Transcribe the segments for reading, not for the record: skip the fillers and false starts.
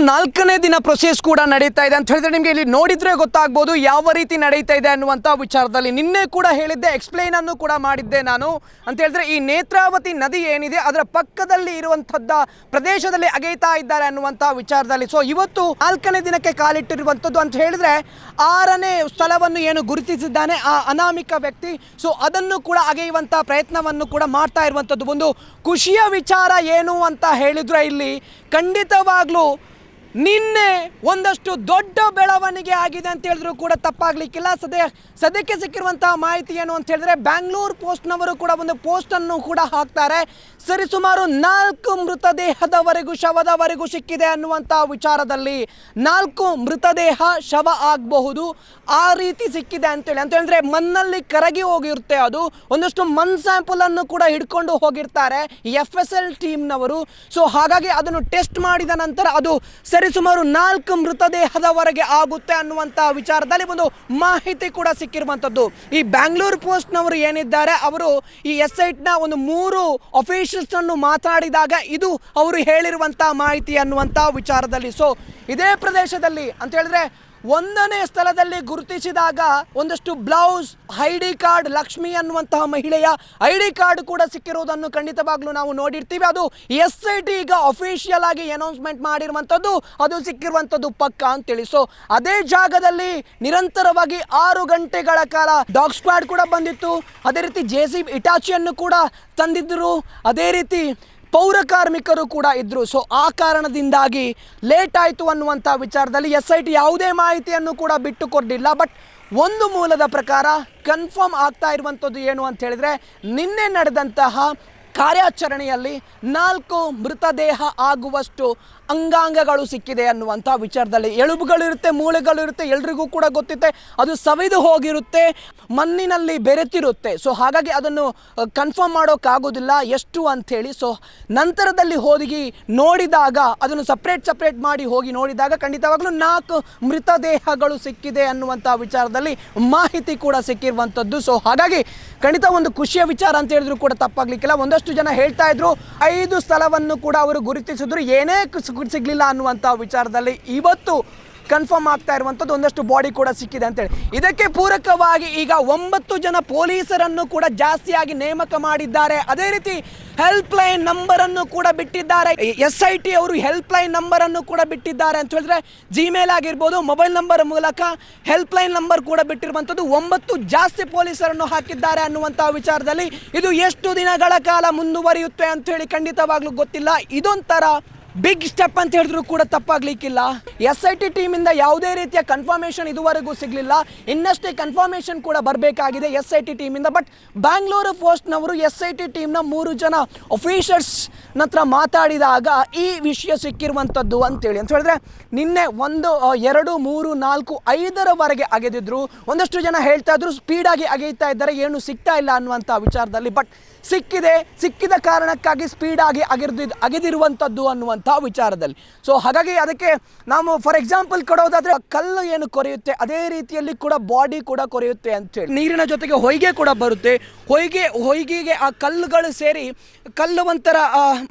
ನಾಲ್ಕನೇ ದಿನ ಪ್ರೊಸೆಸ್ ಕೂಡ ನಡೀತಾ ಇದೆ ಅಂತ ಹೇಳಿದ್ರೆ ನಿಮಗೆ ಇಲ್ಲಿ ನೋಡಿದ್ರೆ ಗೊತ್ತಾಗಬಹುದು ಯಾವ ರೀತಿ ನಡೀತಾ ಇದೆ ಅನ್ನುವಂತ ವಿಚಾರದಲ್ಲಿ. ನಿನ್ನೆ ಕೂಡ ಹೇಳಿದ್ದೆ, ಎಕ್ಸ್ಪ್ಲೈನ್ ಅನ್ನು ಕೂಡ ಮಾಡಿದ್ದೆ ನಾನು. ಅಂತ ಹೇಳಿದ್ರೆ ಈ ನೇತ್ರಾವತಿ ನದಿ ಏನಿದೆ ಅದರ ಪಕ್ಕದಲ್ಲಿ ಇರುವಂತದ್ದ ಪ್ರದೇಶದಲ್ಲಿ ಅಗೆಯ್ತಾ ಇದ್ದಾರೆ ಅನ್ನುವಂತ ವಿಚಾರದಲ್ಲಿ. ಸೊ ಇವತ್ತು ನಾಲ್ಕನೇ ದಿನಕ್ಕೆ ಕಾಲಿಟ್ಟಿರುವಂತದ್ದು ಅಂತ ಹೇಳಿದ್ರೆ 6ನೇ ಸ್ಥಳವನ್ನು ಏನು ಗುರುತಿಸಿದ್ದಾನೆ ಆ ಅನಾಮಿಕ ವ್ಯಕ್ತಿ, ಸೊ ಅದನ್ನು ಕೂಡ ಅಗೆಯುವಂತ ಪ್ರಯತ್ನವನ್ನು ಕೂಡ ಮಾಡ್ತಾ ಇರುವಂತದ್ದು. ಒಂದು ಖುಷಿಯ ವಿಚಾರ ಏನು ಅಂತ ಹೇಳಿದ್ರೆ ಇಲ್ಲಿ ಖಂಡಿತವಾಗ್ಲೂ ನಿನ್ನೆ ಒಂದಷ್ಟು ದೊಡ್ಡ ಬೆಳವಣಿಗೆ ಆಗಿದೆ ಅಂತ ಹೇಳಿದ್ರು ಕೂಡ ತಪ್ಪಾಗ್ಲಿಕ್ಕಿಲ್ಲ. ಸದ್ಯಕ್ಕೆ ಸಿಕ್ಕಿರುವಂತಹ ಮಾಹಿತಿ ಏನು ಅಂತ ಹೇಳಿದ್ರೆ ಬ್ಯಾಂಗ್ಳೂರ್ ಪೋಸ್ಟ್ನವರು ಕೂಡ ಒಂದು ಪೋಸ್ಟನ್ನು ಕೂಡ ಹಾಕ್ತಾರೆ. ಸರಿಸುಮಾರು 4 ಮೃತದೇಹದವರೆಗೂ ಶವದವರೆಗೂ ಸಿಕ್ಕಿದೆ ಅನ್ನುವಂಥ ವಿಚಾರದಲ್ಲಿ. 4 ಮೃತದೇಹ ಶವ ಆಗಬಹುದು ಆ ರೀತಿ ಸಿಕ್ಕಿದೆ ಅಂತೇಳಿ. ಅಂತ ಹೇಳಿದ್ರೆ ಮಣ್ಣಲ್ಲಿ ಕರಗಿ ಹೋಗಿರುತ್ತೆ, ಅದು ಒಂದಷ್ಟು ಮಣ್ ಸ್ಯಾಂಪಲ್ ಅನ್ನು ಕೂಡ ಹಿಡ್ಕೊಂಡು ಹೋಗಿರ್ತಾರೆ FSL ಟೀಮ್ನವರು. ಸೊ ಹಾಗಾಗಿ ಅದನ್ನು ಟೆಸ್ಟ್ ಮಾಡಿದ ನಂತರ ಅದು ಸರಿಸುಮಾರು 4 ಮೃತದೇಹದವರೆಗೆ ಆಗುತ್ತೆ ಅನ್ನುವಂಥ ವಿಚಾರದಲ್ಲಿ ಒಂದು ಮಾಹಿತಿ ಕೂಡ ಸಿಕ್ಕಿರುವಂಥದ್ದು. ಈ ಬ್ಯಾಂಗ್ಳೂರ್ ಪೋಸ್ಟ್ನವರು ಏನಿದ್ದಾರೆ ಅವರು ಈ SITನ ಒಂದು 3 ಅಫಿಷಿಯಲ್ಸ್ ಅನ್ನು ಮಾತಾಡಿದಾಗ ಇದು ಅವರು ಹೇಳಿರುವಂಥ ಮಾಹಿತಿ ಅನ್ನುವಂಥ ವಿಚಾರದಲ್ಲಿ. ಸೊ ಇದೇ ಪ್ರದೇಶದಲ್ಲಿ ಅಂತ ಹೇಳಿದ್ರೆ 1ನೇ ಸ್ಥಳದಲ್ಲಿ ಗುರುತಿಸಿದಾಗ ಒಂದಷ್ಟು ಬ್ಲೌಸ್, ID ಕಾರ್ಡ್, ಲಕ್ಷ್ಮಿ ಅನ್ನುವಂತಹ ಮಹಿಳೆಯ ID ಕಾರ್ಡ್ ಕೂಡ ಸಿಕ್ಕಿರುವುದನ್ನು ಖಂಡಿತವಾಗ್ಲೂ ನಾವು ನೋಡಿರ್ತೀವಿ. ಅದು SIT ಈಗ ಅಫಿಷಿಯಲ್ ಆಗಿ ಅನೌನ್ಸ್ಮೆಂಟ್ ಮಾಡಿರುವಂಥದ್ದು, ಅದು ಸಿಕ್ಕಿರುವಂಥದ್ದು ಪಕ್ಕ ಅಂತೇಳಿ. ಸೊ ಅದೇ ಜಾಗದಲ್ಲಿ ನಿರಂತರವಾಗಿ 6 ಗಂಟೆಗಳ ಕಾಲ ಡಾಗ್ ಸ್ಕ್ವಾಡ್ ಕೂಡ ಬಂದಿತ್ತು, ಅದೇ ರೀತಿ JCB ಇಟಾಚಿಯನ್ನು ಕೂಡ ತಂದಿದ್ದರು, ಅದೇ ರೀತಿ ಪೌರ ಕಾರ್ಮಿಕರು ಕೂಡ ಇದ್ದರು. ಸೊ ಆ ಕಾರಣದಿಂದಾಗಿ ಲೇಟ್ ಆಯಿತು ಅನ್ನುವಂಥ ವಿಚಾರದಲ್ಲಿ SIT ಯಾವುದೇ ಮಾಹಿತಿಯನ್ನು ಕೂಡ ಬಿಟ್ಟು ಕೊಡಲಿಲ್ಲ. ಬಟ್ ಒಂದು ಮೂಲದ ಪ್ರಕಾರ ಕನ್ಫರ್ಮ್ ಆಗ್ತಾ ಇರುವಂಥದ್ದು ಏನು ಅಂತ ಹೇಳಿದ್ರೆ ನಿನ್ನೆ ನಡೆದಂತಹ ಕಾರ್ಯಾಚರಣೆಯಲ್ಲಿ 4 ಮೃತದೇಹ ಆಗುವಷ್ಟು ಅಂಗಾಂಗಗಳು ಸಿಕ್ಕಿದೆ ಅನ್ನುವಂಥ ವಿಚಾರದಲ್ಲಿ. ಎಲುಬುಗಳಿರುತ್ತೆ, ಮೂಳೆಗಳಿರುತ್ತೆ, ಎಲ್ರಿಗೂ ಕೂಡ ಗೊತ್ತಿರುತ್ತೆ, ಅದು ಸವಿದು ಹೋಗಿರುತ್ತೆ, ಮಣ್ಣಿನಲ್ಲಿ ಬೆರೆತಿರುತ್ತೆ. ಸೊ ಹಾಗಾಗಿ ಅದನ್ನು ಕನ್ಫರ್ಮ್ ಮಾಡೋಕ್ಕಾಗೋದಿಲ್ಲ ಎಷ್ಟು ಅಂಥೇಳಿ. ಸೊ ನಂತರದಲ್ಲಿ ಹೋಗಿ ನೋಡಿದಾಗ ಅದನ್ನು ಸಪ್ರೇಟ್ ಮಾಡಿ ಹೋಗಿ ನೋಡಿದಾಗ ಖಂಡಿತವಾಗ್ಲೂ 4 ಮೃತದೇಹಗಳು ಸಿಕ್ಕಿದೆ ಅನ್ನುವಂಥ ವಿಚಾರದಲ್ಲಿ ಮಾಹಿತಿ ಕೂಡ ಸಿಕ್ಕಿರುವಂಥದ್ದು. ಸೊ ಹಾಗಾಗಿ ಖಂಡಿತ ಒಂದು ಖುಷಿಯ ವಿಚಾರ ಅಂತ ಹೇಳಿದ್ರು ಕೂಡ ತಪ್ಪಾಗ್ಲಿಕ್ಕಿಲ್ಲ. ಒಂದಷ್ಟು ಜನ ಹೇಳ್ತಾ ಇದ್ರು 5 ಸ್ಥಳವನ್ನು ಕೂಡ ಅವರು ಗುರುತಿಸಿದ್ರು, ಏನೇ ಸಿಗಲಿಲ್ಲ ಅನ್ನುವಂಥ ವಿಚಾರದಲ್ಲಿ ಇವತ್ತು ಕನ್ಫರ್ಮ್ ಆಗ್ತಾ ಇರುವಂಥದ್ದು ಒಂದಷ್ಟು ಬಾಡಿ ಕೂಡ ಸಿಕ್ಕಿದೆ ಅಂತೇಳಿ. ಇದಕ್ಕೆ ಪೂರಕವಾಗಿ ಈಗ 9 ಜನ ಪೊಲೀಸರನ್ನು ಕೂಡ ಜಾಸ್ತಿಯಾಗಿ ನೇಮಕ ಮಾಡಿದ್ದಾರೆ. ಅದೇ ರೀತಿ ಹೆಲ್ಪ್ ಲೈನ್ ನಂಬರನ್ನು ಕೂಡ ಬಿಟ್ಟಿದ್ದಾರೆ. SIT ಅವರು ಹೆಲ್ಪ್ ಲೈನ್ ನಂಬರನ್ನು ಕೂಡ ಬಿಟ್ಟಿದ್ದಾರೆ ಅಂತ ಹೇಳಿದ್ರೆ ಜಿಮೇಲ್ ಆಗಿರ್ಬೋದು, ಮೊಬೈಲ್ ನಂಬರ್ ಮೂಲಕ ಹೆಲ್ಪ್ ಲೈನ್ ನಂಬರ್ ಕೂಡ ಬಿಟ್ಟಿರುವಂಥದ್ದು. 9 ಜಾಸ್ತಿ ಪೊಲೀಸರನ್ನು ಹಾಕಿದ್ದಾರೆ ಅನ್ನುವಂಥ ವಿಚಾರದಲ್ಲಿ. ಇದು ಎಷ್ಟು ದಿನಗಳ ಕಾಲ ಮುಂದುವರಿಯುತ್ತೆ ಅಂತ ಹೇಳಿ ಖಂಡಿತವಾಗ್ಲೂ ಗೊತ್ತಿಲ್ಲ. ಇದೊಂಥರ ಬಿಗ್ ಸ್ಟೆಪ್ ಅಂತ ಹೇಳಿದ್ರು ಕೂಡ ತಪ್ಪಾಗ್ಲಿಕ್ಕಿಲ್ಲ. SIT ಟೀಮಿಂದ ಯಾವುದೇ ರೀತಿಯ ಕನ್ಫರ್ಮೇಷನ್ ಇದುವರೆಗೂ ಸಿಗಲಿಲ್ಲ, ಇನ್ನಷ್ಟೇ ಕನ್ಫರ್ಮೇಷನ್ ಕೂಡ ಬರಬೇಕಾಗಿದೆ SIT ಟೀಮಿಂದ. ಬಟ್ ಬ್ಯಾಂಗ್ಳೂರು ಪೋಸ್ಟ್ನವರು SIT ಟೀಮ್ನ 3 ಜನ ಅಫಿಷಿಯಲ್ಸ್ ನಂತರ ಮಾತಾಡಿದಾಗ ಈ ವಿಷಯ ಸಿಕ್ಕಿರುವಂಥದ್ದು ಅಂತೇಳಿ. ಅಂತ ಹೇಳಿದ್ರೆ ನಿನ್ನೆ 1, 2, 3, 4, 5ರವರೆಗೆ ಅಗೆದಿದ್ರು. ಒಂದಷ್ಟು ಜನ ಹೇಳ್ತಾ ಇದ್ರು ಸ್ಪೀಡಾಗಿ ಅಗೆಯ್ತಾ ಇದ್ದಾರೆ, ಏನು ಸಿಗ್ತಾ ಇಲ್ಲ ಅನ್ನುವಂಥ ವಿಚಾರದಲ್ಲಿ. ಬಟ್ ಸಿಕ್ಕಿದ ಕಾರಣಕ್ಕಾಗಿ ಸ್ಪೀಡಾಗಿ ಅಗೆದಿರುವಂಥದ್ದು ಅನ್ನುವಂಥ ವಿಚಾರದಲ್ಲಿ. ಸೊ ಹಾಗಾಗಿ ಅದಕ್ಕೆ ನಾವು ಫಾರ್ ಎಕ್ಸಾಂಪಲ್ ಕೊಡೋದಾದ್ರೆ ಕಲ್ಲು ಏನು ಕೊರೆಯುತ್ತೆ ಅದೇ ರೀತಿಯಲ್ಲಿ ಕೂಡ ಬಾಡಿ ಕೂಡ ಕೊರೆಯುತ್ತೆ ಅಂತೇಳಿ. ನೀರಿನ ಜೊತೆಗೆ ಹೊಯ್ಗೆ ಕೂಡ ಬರುತ್ತೆ, ಹೊಯ್ಗೆಗೆ ಆ ಕಲ್ಲುಗಳು ಸೇರಿ ಕಲ್ಲು ಒಂಥರ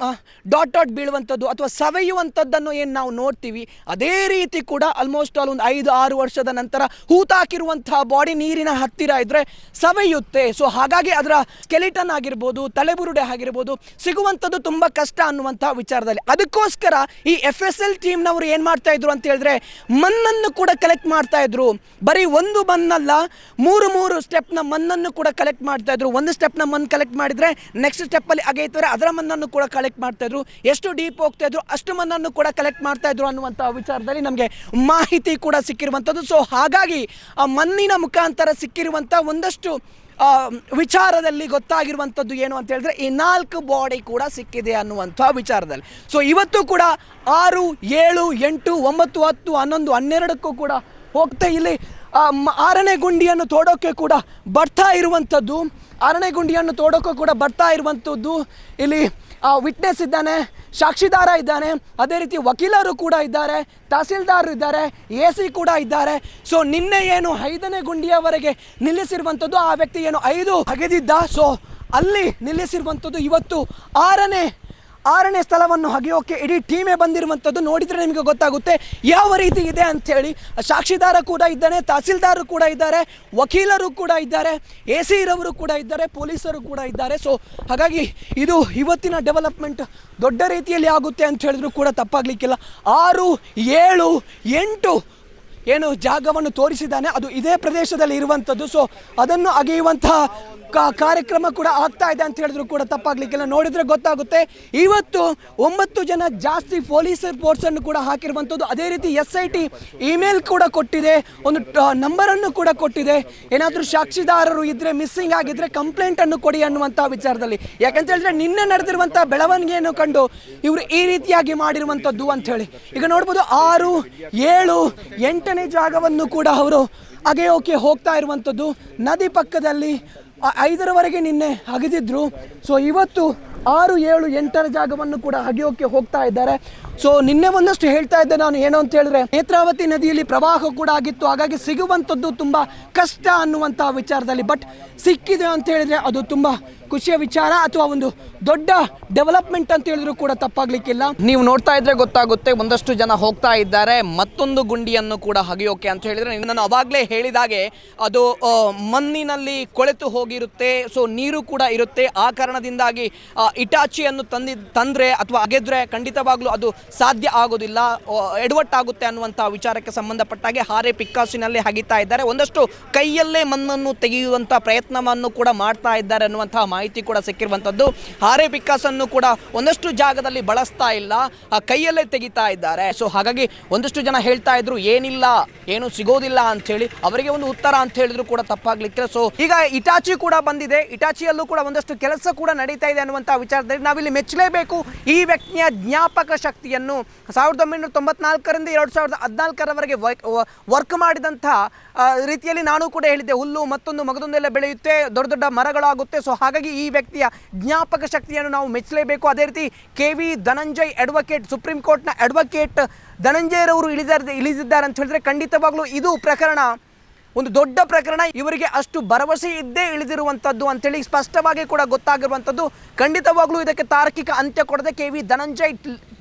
ಡಾಟ್ ಬೀಳುವಂಥದ್ದು ಅಥವಾ ಸವೆಯುವಂಥದ್ದನ್ನು ಏನು ನಾವು ನೋಡ್ತೀವಿ ಅದೇ ರೀತಿ ಕೂಡ ಆಲ್ಮೋಸ್ಟ್ ಆಲ್ ಒಂದು 5-6 ವರ್ಷದ ನಂತರ ಹೂತಾಕಿರುವಂತಹ ಬಾಡಿ ನೀರಿನ ಹತ್ತಿರ ಇದ್ರೆ ಸವೆಯುತ್ತೆ. ಸೊ ಹಾಗಾಗಿ ಅದರ ಸ್ಕೆಲಿಟನ್ ಆಗಿರ್ಬೋದು, ತಲೆಬುರುಡೆ ಆಗಿರ್ಬೋದು ಸಿಗುವಂಥದ್ದು ತುಂಬ ಕಷ್ಟ ಅನ್ನುವಂಥ ವಿಚಾರದಲ್ಲಿ. ಅದಕ್ಕೋಸ್ಕರ ಈ FSL ಟೀಮ್ನವರು ಏನು ಮಾಡ್ತಾ ಇದ್ರು ಅಂತ ಹೇಳಿದ್ರೆ ಮಣ್ಣನ್ನು ಕೂಡ ಕಲೆಕ್ಟ್ ಮಾಡ್ತಾ ಇದ್ರು. ಬರೀ ಒಂದು ಮಣ್ಣಲ್ಲ, 3 ಸ್ಟೆಪ್ನ ಮಣ್ಣನ್ನು ಕೂಡ ಕಲೆಕ್ಟ್ ಮಾಡ್ತಾ ಇದ್ರು. ಒಂದು ಸ್ಟೆಪ್ನ ಮಣ್ಣು ಕಲೆಕ್ಟ್ ಮಾಡಿದ್ರೆ ನೆಕ್ಸ್ಟ್ ಸ್ಟೆಪ್ಪಲ್ಲಿ ಅಗೆಯ್ತಾರೆ, ಅದರ ಮಣ್ಣನ್ನು ಕೂಡ ಕಲೆಕ್ಟ್ ಮಾಡ್ತಾ ಇದ್ರು. ಎಷ್ಟು ಡೀಪ್ ಹೋಗ್ತಾ ಇದ್ರು ಅಷ್ಟು ಮಣ್ಣನ್ನು ಕೂಡ ಕಲೆಕ್ಟ್ ಮಾಡ್ತಾ ಇದ್ರು ಅನ್ನುವಂಥ ವಿಚಾರದಲ್ಲಿ ನಮಗೆ ಮಾಹಿತಿ ಕೂಡ ಸಿಕ್ಕಿರುವಂಥದ್ದು. ಸೊ ಹಾಗಾಗಿ ಆ ಮಣ್ಣಿನ ಮುಖಾಂತರ ಸಿಕ್ಕಿರುವಂಥ ಒಂದಷ್ಟು ವಿಚಾರದಲ್ಲಿ ಗೊತ್ತಾಗಿರುವಂಥದ್ದು ಏನು ಅಂತ ಹೇಳಿದ್ರೆ ಈ 4 ಬಾಡಿ ಕೂಡ ಸಿಕ್ಕಿದೆ ಅನ್ನುವಂಥ ವಿಚಾರದಲ್ಲಿ. ಸೊ ಇವತ್ತು ಕೂಡ 6, 7, 8, 9, 10, 11, 12ಕ್ಕೂ ಕೂಡ ಹೋಗ್ತಾ ಇಲ್ಲಿ 6ನೇ ಗುಂಡಿಯನ್ನು ತೋಡೋಕ್ಕೆ ಕೂಡ ಬರ್ತಾ ಇರುವಂಥದ್ದು. 6ನೇ ಗುಂಡಿಯನ್ನು ತೋಡೋಕ್ಕೂ ಕೂಡ ಬರ್ತಾ ಇರುವಂಥದ್ದು. ಇಲ್ಲಿ ವಿಟ್ನೆಸ್ ಇದ್ದಾನೆ, ಸಾಕ್ಷಿದಾರ ಇದ್ದಾನೆ, ಅದೇ ರೀತಿ ವಕೀಲರು ಕೂಡ ಇದ್ದಾರೆ, ತಹಸೀಲ್ದಾರರು ಇದ್ದಾರೆ, AC ಕೂಡ ಇದ್ದಾರೆ. ಸೊ ನಿನ್ನೆ ಏನು 5ನೇ ಗುಂಡಿಯವರೆಗೆ ನಿಲ್ಲಿಸಿರುವಂಥದ್ದು ಆ ವ್ಯಕ್ತಿ ಏನು 5 ಅಗೆದಿದ್ದ, ಸೊ ಅಲ್ಲಿ ನಿಲ್ಲಿಸಿರುವಂಥದ್ದು ಇವತ್ತು 6ನೇ 6ನೇ ಸ್ಥಳವನ್ನು ಅಗೆಯೋಕೆ ಇಡೀ ಟೀಮೇ ಬಂದಿರುವಂಥದ್ದು. ನೋಡಿದರೆ ನಿಮಗೆ ಗೊತ್ತಾಗುತ್ತೆ ಯಾವ ರೀತಿ ಇದೆ ಅಂಥೇಳಿ. ಸಾಕ್ಷಿದಾರ ಕೂಡ ಇದ್ದಾನೆ, ತಹಸೀಲ್ದಾರರು ಕೂಡ ಇದ್ದಾರೆ, ವಕೀಲರು ಕೂಡ ಇದ್ದಾರೆ, AC ಇರೋರು ಕೂಡ ಇದ್ದಾರೆ, ಪೊಲೀಸರು ಕೂಡ ಇದ್ದಾರೆ. ಸೊ ಹಾಗಾಗಿ ಇದು ಇವತ್ತಿನ ಡೆವಲಪ್ಮೆಂಟ್ ದೊಡ್ಡ ರೀತಿಯಲ್ಲಿ ಆಗುತ್ತೆ ಅಂತ ಹೇಳಿದ್ರು ಕೂಡ ತಪ್ಪಾಗಲಿಕ್ಕಿಲ್ಲ. 6, 7, 8 ಏನು ಜಾಗವನ್ನು ತೋರಿಸಿದ್ದಾನೆ ಅದು ಇದೇ ಪ್ರದೇಶದಲ್ಲಿ ಇರುವಂಥದ್ದು. ಸೊ ಅದನ್ನು ಅಗೆಯುವಂತಹ ಕಾರ್ಯಕ್ರಮ ಕೂಡ ಆಗ್ತಾ ಇದೆ ಅಂತ ಹೇಳಿದ್ರು ಕೂಡ ತಪ್ಪಾಗಲಿಕ್ಕಿಲ್ಲ. ನೋಡಿದರೆ ಗೊತ್ತಾಗುತ್ತೆ ಇವತ್ತು 9 ಜನ ಜಾಸ್ತಿ ಪೊಲೀಸ್ ಫೋರ್ಸನ್ನು ಕೂಡ ಹಾಕಿರುವಂಥದ್ದು. ಅದೇ ರೀತಿ SIT ಇಮೇಲ್ ಕೂಡ ಕೊಟ್ಟಿದೆ, ಒಂದು ನಂಬರನ್ನು ಕೂಡ ಕೊಟ್ಟಿದೆ. ಏನಾದರೂ ಸಾಕ್ಷಿದಾರರು ಇದ್ದರೆ, ಮಿಸ್ಸಿಂಗ್ ಆಗಿದ್ದರೆ ಕಂಪ್ಲೇಂಟನ್ನು ಕೊಡಿ ಅನ್ನುವಂಥ ವಿಚಾರದಲ್ಲಿ. ಯಾಕಂತ ಹೇಳಿದ್ರೆ ನಿನ್ನೆ ನಡೆದಿರುವಂಥ ಬೆಳವಣಿಗೆಯನ್ನು ಕಂಡು ಇವರು ಈ ರೀತಿಯಾಗಿ ಮಾಡಿರುವಂಥದ್ದು ಅಂಥೇಳಿ. ಈಗ ನೋಡ್ಬೋದು 6, 7, 8ನೇ ಜಾಗವನ್ನು ಕೂಡ ಅವರು ಅಗೆಯೋಕೆ ಹೋಗ್ತಾ ಇರುವಂಥದ್ದು. ನದಿ ಪಕ್ಕದಲ್ಲಿ 5ರವರೆಗೆ ನಿನ್ನೆ ಅಗೆದಿದ್ರು. ಸೊ ಇವತ್ತು 6, 7, 8ರ ಜಾಗವನ್ನು ಕೂಡ ಅಗೆಯೋಕೆ ಹೋಗ್ತಾ ಇದ್ದಾರೆ. ಸೊ ನಿನ್ನೆ ಒಂದಷ್ಟು ಹೇಳ್ತಾ ಇದ್ದೆ ನಾನು, ಏನು ಅಂತ ಹೇಳಿದ್ರೆ ನೇತ್ರಾವತಿ ನದಿಯಲ್ಲಿ ಪ್ರವಾಹ ಕೂಡ ಆಗಿತ್ತು, ಹಾಗಾಗಿ ಸಿಗುವಂಥದ್ದು ತುಂಬ ಕಷ್ಟ ಅನ್ನುವಂಥ ವಿಚಾರದಲ್ಲಿ. ಬಟ್ ಸಿಕ್ಕಿದೆ ಅಂತ ಹೇಳಿದ್ರೆ ಅದು ತುಂಬ ಖುಷಿಯ ವಿಚಾರ ಅಥವಾ ಒಂದು ದೊಡ್ಡ ಡೆವಲಪ್ಮೆಂಟ್ ಅಂತ ಹೇಳಿದ್ರು ಕೂಡ ತಪ್ಪಾಗಲಿಕ್ಕಿಲ್ಲ. ನೀವು ನೋಡ್ತಾ ಇದ್ರೆ ಗೊತ್ತಾಗುತ್ತೆ ಒಂದಷ್ಟು ಜನ ಹೋಗ್ತಾ ಇದ್ದಾರೆ ಮತ್ತೊಂದು ಗುಂಡಿಯನ್ನು ಕೂಡ ಅಗೆಯೋಕೆ ಅಂತ ಹೇಳಿದ್ರೆ. ನಾನು ಅವಾಗಲೇ ಹೇಳಿದಾಗೆ ಅದು ಮಣ್ಣಿನಲ್ಲಿ ಕೊಳೆತು ಹೋಗಿರುತ್ತೆ, ಸೊ ನೀರು ಕೂಡ ಇರುತ್ತೆ. ಆ ಕಾರಣದಿಂದಾಗಿ ಇಟಾಚಿಯನ್ನು ತಂದರೆ ಅಥವಾ ಅಗೆದ್ರೆ ಖಂಡಿತವಾಗ್ಲೂ ಅದು ಸಾಧ್ಯ ಆಗೋದಿಲ್ಲ, ಎಡವಟ್ಟಾಗುತ್ತೆ ಅನ್ನುವಂಥ ವಿಚಾರಕ್ಕೆ ಸಂಬಂಧಪಟ್ಟಾಗೆ ಹಾರೆ ಪಿಕ್ಕಾಸಿನಲ್ಲಿ ಅಗಿತಾ ಇದ್ದಾರೆ. ಒಂದಷ್ಟು ಕೈಯಲ್ಲೇ ಮಣ್ಣನ್ನು ತೆಗೆಯುವಂಥ ಪ್ರಯತ್ನವನ್ನು ಕೂಡ ಮಾಡ್ತಾ ಇದ್ದಾರೆ ಅನ್ನುವಂಥ ಮಾಹಿತಿ ಕೂಡ ಸಿಕ್ಕಿರುವಂಥದ್ದು. ಹಾರೆ ಪಿಕ್ಕಾಸನ್ನು ಕೂಡ ಒಂದಷ್ಟು ಜಾಗದಲ್ಲಿ ಬಳಸ್ತಾ ಇಲ್ಲ, ಕೈಯಲ್ಲೇ ತೆಗಿತಾ ಇದ್ದಾರೆ. ಸೊ ಹಾಗಾಗಿ ಒಂದಷ್ಟು ಜನ ಹೇಳ್ತಾ ಇದ್ರು ಏನಿಲ್ಲ, ಏನು ಸಿಗೋದಿಲ್ಲ ಅಂಥೇಳಿ. ಅವರಿಗೆ ಒಂದು ಉತ್ತರ ಅಂತ ಹೇಳಿದ್ರು ಕೂಡ ತಪ್ಪಾಗ್ಲಿಕ್ಕೆ. ಸೊ ಈಗ ಇಟಾಚಿ ಕೂಡ ಬಂದಿದೆ, ಇಟಾಚಿಯಲ್ಲೂ ಕೂಡ ಒಂದಷ್ಟು ಕೆಲಸ ಕೂಡ ನಡೀತಾ ಇದೆ ಅನ್ನುವಂಥ ವಿಚಾರದಲ್ಲಿ ನಾವಿಲ್ಲಿ ಮೆಚ್ಚಲೇಬೇಕು. ಈ ವ್ಯಕ್ತಿಯ ಜ್ಞಾಪಕ ಶಕ್ತಿಯನ್ನು 1994ರಿಂದ 2014ರವರೆಗೆ ವರ್ಕ್ ಮಾಡಿದಂಥ ರೀತಿಯಲ್ಲಿ ನಾನು ಕೂಡ ಹೇಳಿದ್ದೆ, ಹುಲ್ಲು ಮತ್ತೊಂದು ಮಗದೊಂದೆಲ್ಲ ಬೆಳೆಯುತ್ತೆ, ದೊಡ್ಡ ದೊಡ್ಡ ಮರಗಳಾಗುತ್ತೆ. ಸೊ ಹಾಗಾಗಿ ಈ ವ್ಯಕ್ತಿಯ ಜ್ಞಾಪಕ ಶಕ್ತಿಯನ್ನು ನಾವು ಮೆಚ್ಚಲೇಬೇಕು. ಅದೇ ರೀತಿ KV ಧನಂಜಯ್ ಅಡ್ವೊಕೇಟ್, ಸುಪ್ರೀಂ ಕೋರ್ಟ್ನ ಅಡ್ವೊಕೇಟ್ ಧನಂಜಯರವರು ಇಳಿದಿದ್ದಾರೆ ಅಂತ ಹೇಳಿದ್ರೆ ಖಂಡಿತವಾಗ್ಲೂ ಇದು ಪ್ರಕರಣ ಒಂದು ದೊಡ್ಡ ಪ್ರಕರಣ. ಇವರಿಗೆ ಅಷ್ಟು ಭರವಸೆ ಇದ್ದೇ ಇಳಿದಿರುವಂಥದ್ದು ಅಂತೇಳಿ ಸ್ಪಷ್ಟವಾಗಿ ಕೂಡ ಗೊತ್ತಾಗಿರುವಂಥದ್ದು. ಖಂಡಿತವಾಗ್ಲೂ ಇದಕ್ಕೆ ತಾರ್ಕಿಕ ಅಂತ್ಯ ಕೊಡದೆ KV ಧನಂಜಯ್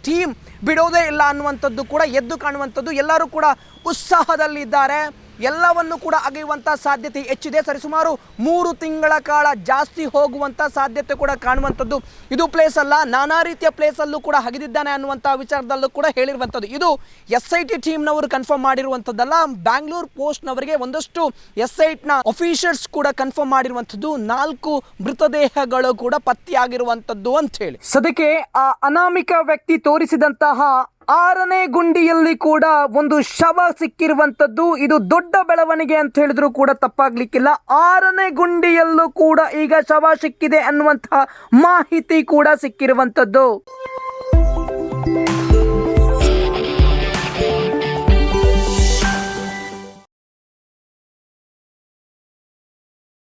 ಟೀಮ್ ಬಿಡೋದೇ ಇಲ್ಲ ಅನ್ನುವಂಥದ್ದು ಕೂಡ ಎದ್ದು ಕಾಣುವಂಥದ್ದು. ಎಲ್ಲರೂ ಕೂಡ ಉತ್ಸಾಹದಲ್ಲಿದ್ದಾರೆ, ಎಲ್ಲವನ್ನು ಕೂಡ ಅಗೆಯುವಂಥ ಸಾಧ್ಯತೆ ಹೆಚ್ಚಿದೆ. ಸರಿಸುಮಾರು 3 ತಿಂಗಳ ಕಾಲ ಜಾಸ್ತಿ ಹೋಗುವಂಥ ಸಾಧ್ಯತೆ ಕೂಡ ಕಾಣುವಂಥದ್ದು. ಇದು ಪ್ಲೇಸ್ ಅಲ್ಲ, ನಾನಾ ರೀತಿಯ ಪ್ಲೇಸಲ್ಲೂ ಕೂಡ ಅಗೆದಿದ್ದಾನೆ ಅನ್ನುವಂಥ ವಿಚಾರದಲ್ಲೂ ಕೂಡ ಹೇಳಿರುವಂಥದ್ದು. ಇದು SIT ಟೀಮ್ನವರು ಕನ್ಫರ್ಮ್ ಮಾಡಿರುವಂಥದ್ದಲ್ಲ, ಬ್ಯಾಂಗ್ಳೂರ್ ಪೋಸ್ಟ್ನವರಿಗೆ ಒಂದಷ್ಟು SITನ ಅಫಿಷಿಯಲ್ಸ್ ಕೂಡ ಕನ್ಫರ್ಮ್ ಮಾಡಿರುವಂಥದ್ದು. 4 ಮೃತದೇಹಗಳು ಕೂಡ ಪತ್ತೆಯಾಗಿರುವಂಥದ್ದು ಅಂತ ಹೇಳಿ. ಸದ್ಯಕ್ಕೆ ಆ ಅನಾಮಿಕ ವ್ಯಕ್ತಿ ತೋರಿಸಿದಂತಹ 6ನೇ ಗುಂಡಿಯಲ್ಲಿ ಕೂಡ ಒಂದು ಶವ ಸಿಕ್ಕಿರುವಂಥದ್ದು. ಇದು ದೊಡ್ಡ ಬೆಳವಣಿಗೆ ಅಂತ ಹೇಳಿದ್ರು ಕೂಡ ತಪ್ಪಾಗ್ಲಿಕ್ಕಿಲ್ಲ. 6ನೇ ಗುಂಡಿಯಲ್ಲೂ ಕೂಡ ಈಗ ಶವ ಸಿಕ್ಕಿದೆ ಅನ್ನುವಂತಹ ಮಾಹಿತಿ ಕೂಡ ಸಿಕ್ಕಿರುವಂಥದ್ದು.